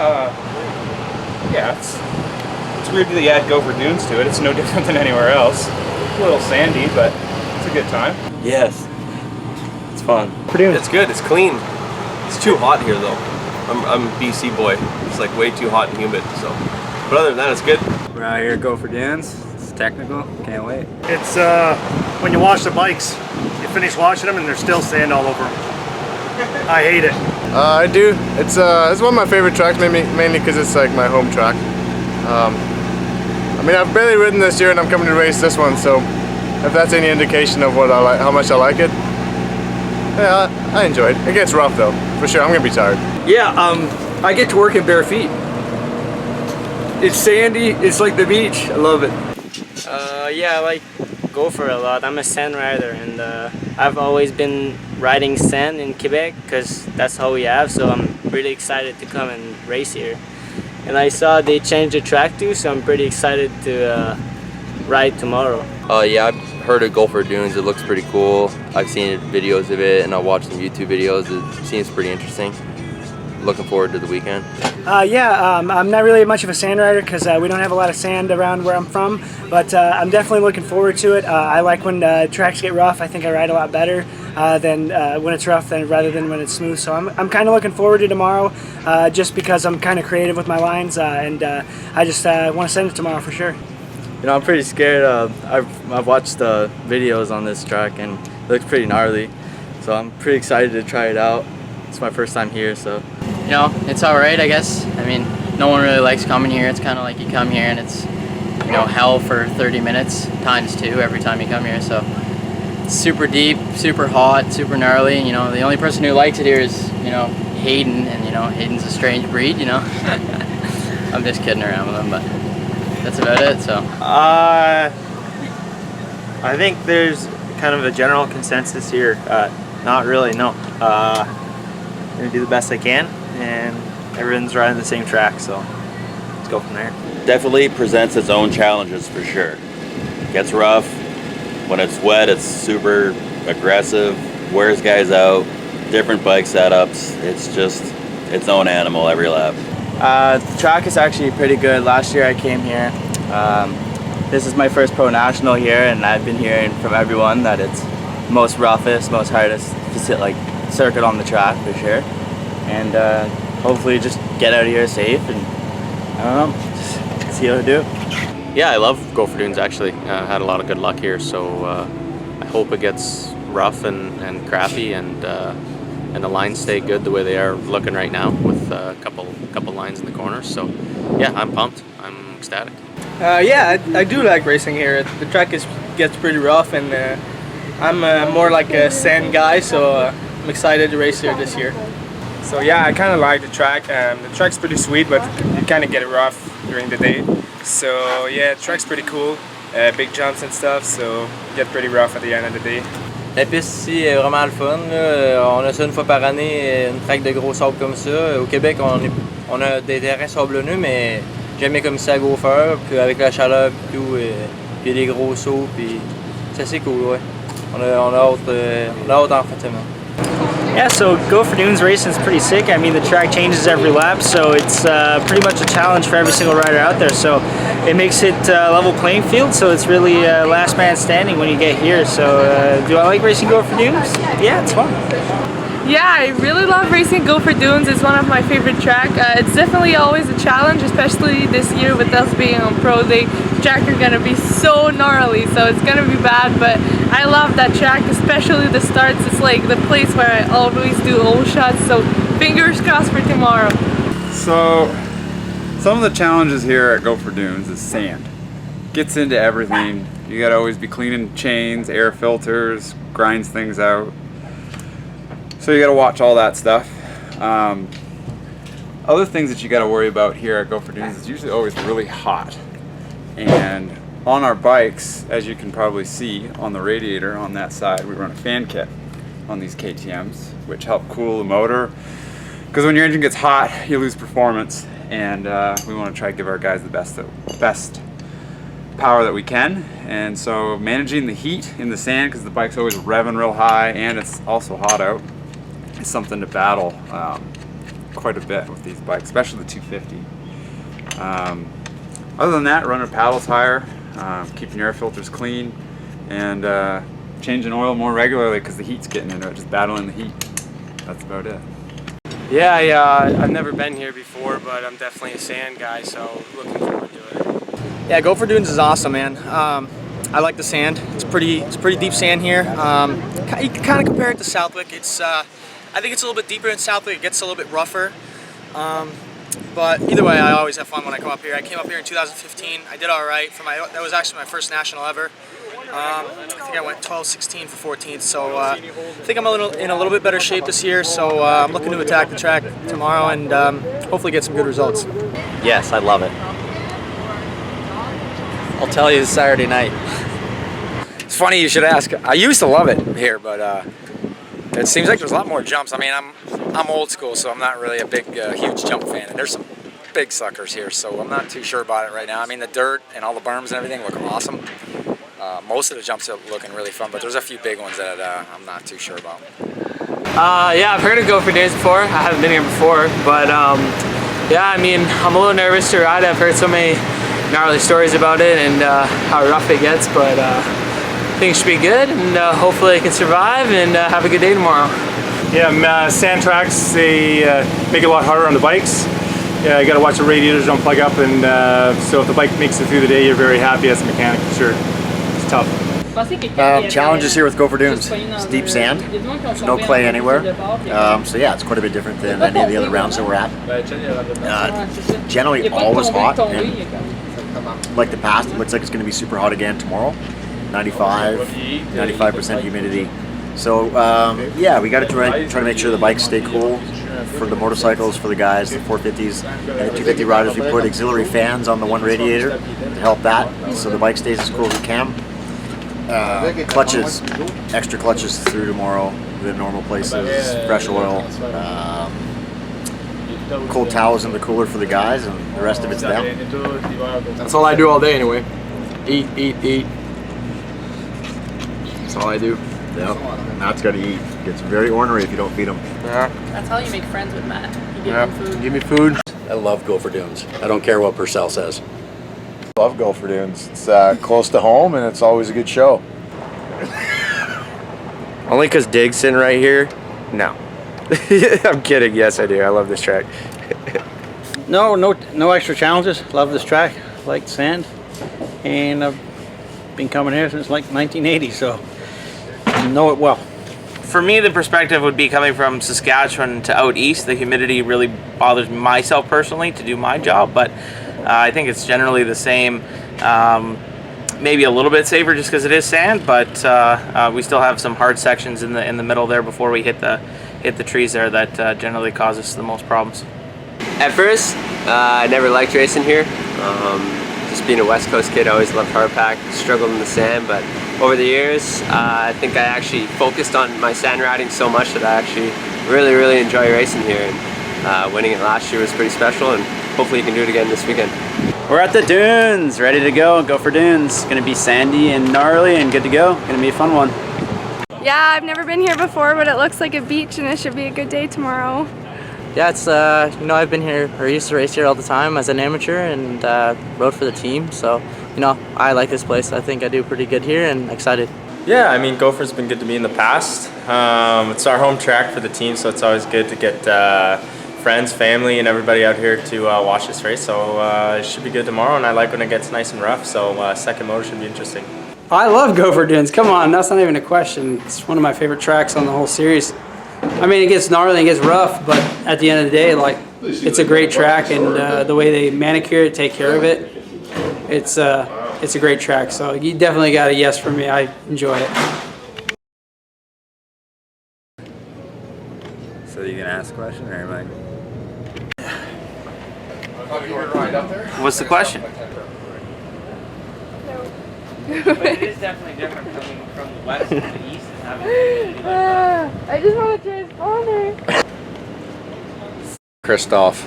Yeah, it's weird that you add Gopher Dunes to it. It's no different than anywhere else. It's a little sandy, but it's a good time. Yes, it's fun. It's good. It's clean. It's too hot here though. I'm a BC boy. It's like way too hot and humid. So, but other than that, it's good. We're out here at Gopher Dunes. It's technical. Can't wait. It's when you wash the bikes, you finish washing them and there's still sand all over them. I hate it. I do. It's one of my favorite tracks, mainly because it's like my home track. I mean, I've barely ridden this year, and I'm coming to race this one. So, if that's any indication of what I like, how much I like it, yeah, I enjoy it. It gets rough though, for sure. I'm gonna be tired. Yeah, I get to work in bare feet. It's sandy. It's like the beach. I love it. Yeah, I like Gopher a lot. I'm a sand rider, and I've always been riding sand in Quebec because that's all we have. So I'm really excited to come and race here. And I saw they changed the track too, so I'm pretty excited to ride tomorrow. Yeah, I've heard of Gopher Dunes. It looks pretty cool. I've seen videos of it, and I watched some YouTube videos. It seems pretty interesting. Looking forward to the weekend. I'm not really much of a sand rider because we don't have a lot of sand around where I'm from, but I'm definitely looking forward to it. I like when tracks get rough. I think I ride a lot better than when it's rough rather than when it's smooth. So I'm kind of looking forward to tomorrow just because I'm kind of creative with my lines and I just want to send it tomorrow for sure. You know, I'm pretty scared. I've watched the videos on this track and it looks pretty gnarly. So I'm pretty excited to try it out. It's my first time here, so. You know, it's alright, I guess. I mean, no one really likes coming here. It's kind of like you come here and it's, you know, hell for 30 minutes times 2 every time you come here. So it's super deep, super hot, super gnarly. You know, the only person who likes it here is, you know, Hayden, and you know, Hayden's a strange breed, you know. I'm just kidding around with him, but that's about it, so. I think there's kind of a general consensus here. Not really, no. I'm gonna do the best I can, and everyone's riding the same track, so let's go from there. Definitely presents its own challenges for sure. Gets rough. When it's wet, it's super aggressive, wears guys out, different bike setups. It's just its own animal every lap. The track is actually pretty good. Last year I came here. This is my first pro national here, and I've been hearing from everyone that it's most roughest, most hardest to sit like circuit on the track for sure. And hopefully just get out of here safe and I don't know, just see how to do. Yeah, I love Gopher Dunes actually. Had a lot of good luck here, so I hope it gets rough and crappy and the lines stay good the way they are looking right now with a couple lines in the corners. So yeah, I'm pumped. I'm ecstatic. Yeah, I do like racing here. The track gets pretty rough, and I'm more like a sand guy, so I'm excited to race here this year. So yeah, I kind of like the track. The track's pretty sweet, but you kind of get it rough during the day. So yeah, the track's pretty cool. Big jumps and stuff, so you get pretty rough at the end of the day. La piste ici est vraiment le fun. On a ça une fois par année, une track de gros sable comme ça. Au Québec, on a des terrains sablonneux, mais jamais comme ça à Gopher. Puis avec la chaleur et tout, puis des gros sauts, puis c'est assez cool, ouais. On a hâte en fait. Yeah, so Gopher Dunes racing is pretty sick. I mean, the track changes every lap, so it's pretty much a challenge for every single rider out there. So it makes it a level playing field, so it's really last man standing when you get here. So do I like racing Gopher Dunes? Yeah, it's fun. Yeah, I really love racing Gopher Dunes. It's one of my favorite tracks. It's definitely always a challenge, especially this year with us being on Pro Day. Track are gonna be so gnarly, so it's gonna be bad, but I love that track, especially the starts. It's like the place where I always do all shots, so fingers crossed for tomorrow. So some of the challenges here at Gopher Dunes is sand. Gets into everything. You gotta always be cleaning chains, air filters, grinds things out. So you gotta watch all that stuff. Other things that you gotta worry about here at Gopher Dunes is usually always really hot. And on our bikes, as you can probably see on the radiator on that side, we run a fan kit on these KTMs, which help cool the motor. Because when your engine gets hot, you lose performance, and we want to try to give our guys the best power that we can. And so managing the heat in the sand, because the bike's always revving real high and it's also hot out, is something to battle. quite a bit with these bikes, especially the 250. Other than that, run our paddles higher, keeping your air filters clean, and changing oil more regularly because the heat's getting into it, just battling the heat. That's about it. Yeah, I've never been here before, but I'm definitely a sand guy, so looking forward to it. Yeah, Gopher Dunes is awesome, man. I like the sand. It's pretty deep sand here. You can kind of compare it to Southwick. I think it's a little bit deeper in Southwick. It gets a little bit rougher. But either way, I always have fun when I come up here. I came up here in 2015. I did all right. That was actually my first national ever. I think I went 12, 16 for 14th. So I think I'm in a little bit better shape this year. So I'm looking to attack the track tomorrow and hopefully get some good results. Yes, I love it. I'll tell you Saturday night. It's funny you should ask. I used to love it here, but it seems like there's a lot more jumps. I mean, I'm old school, so I'm not really a big, huge jump fan. And there's some big suckers here, so I'm not too sure about it right now. I mean, the dirt and all the berms and everything look awesome. Most of the jumps are looking really fun, but there's a few big ones that I'm not too sure about. Yeah, I've heard of Gopher Dunes before. I haven't been here before, but yeah, I mean, I'm a little nervous to ride. I've heard so many gnarly stories about it and how rough it gets, but I think it should be good, and hopefully I can survive and have a good day tomorrow. Yeah, sand tracks, they make it a lot harder on the bikes. Yeah, you got to watch the radiators don't plug up, and so if the bike makes it through the day, you're very happy as a mechanic, for sure. It's tough. Challenges here with Gopher Dunes. It's deep sand. There's no clay anywhere. So yeah, it's quite a bit different than any of the other rounds that we're at. Generally always hot, and like the past, it looks like it's going to be super hot again tomorrow. 95% humidity. So yeah, we got to try to make sure the bikes stay cool for the motorcycles, for the guys, the 450s, and the 250 riders. We put auxiliary fans on the one radiator to help that, so the bike stays as cool as it can. Clutches, extra clutches through tomorrow, the normal places, fresh oil, cold towels in the cooler for the guys, and the rest of it's them. That's all I do all day anyway. Eat, eat, eat. That's all I do. Yep, Matt's got to eat. Gets very ornery if you don't feed him. Yeah. That's how you make friends with Matt. You give him food. Give me food. I love Gopher Dunes. I don't care what Purcell says. Love Gopher Dunes. It's close to home and it's always a good show. Only because Dig's sitting right here? No. I'm kidding. Yes, I do. I love this track. No extra challenges. Love this track. Like sand. And I've been coming here since like 1980, so I know it well. For me, the perspective would be coming from Saskatchewan to out east. The humidity really bothers myself personally to do my job, but I think it's generally the same. Maybe a little bit safer just because it is sand, but we still have some hard sections in the middle there before we hit the trees there that generally cause us the most problems. At first, I never liked racing here. Just being a West Coast kid, I always loved hardpack, struggled in the sand, but over the years, I think I actually focused on my sand riding so much that I actually really enjoy racing here. And winning it last year was pretty special, and hopefully you can do it again this weekend. We're at the dunes, ready to go. Gopher Dunes. Gonna be sandy and gnarly and good to go. Gonna be a fun one. Yeah, I've never been here before, but it looks like a beach and it should be a good day tomorrow. Yeah, it's I've been here, or used to race here all the time as an amateur and rode for the team. So, I like this place. I think I do pretty good here and excited. Yeah, I mean, Gopher's been good to me in the past. It's our home track for the team, so it's always good to get friends, family, and everybody out here to watch this race. So it should be good tomorrow, and I like when it gets nice and rough. So second motor should be interesting. I love Gopher Dunes. Come on, that's not even a question. It's one of my favorite tracks on the whole series. I mean, it gets gnarly, it gets rough, but at the end of the day, it's a great track, and the way they manicure it, take care of it, it's a great track. So you definitely got a yes from me. I enjoy it. So you gonna ask a question, or am I? What's the question? But it is definitely different coming from the west to the east and having I just want to transponder. Christoph.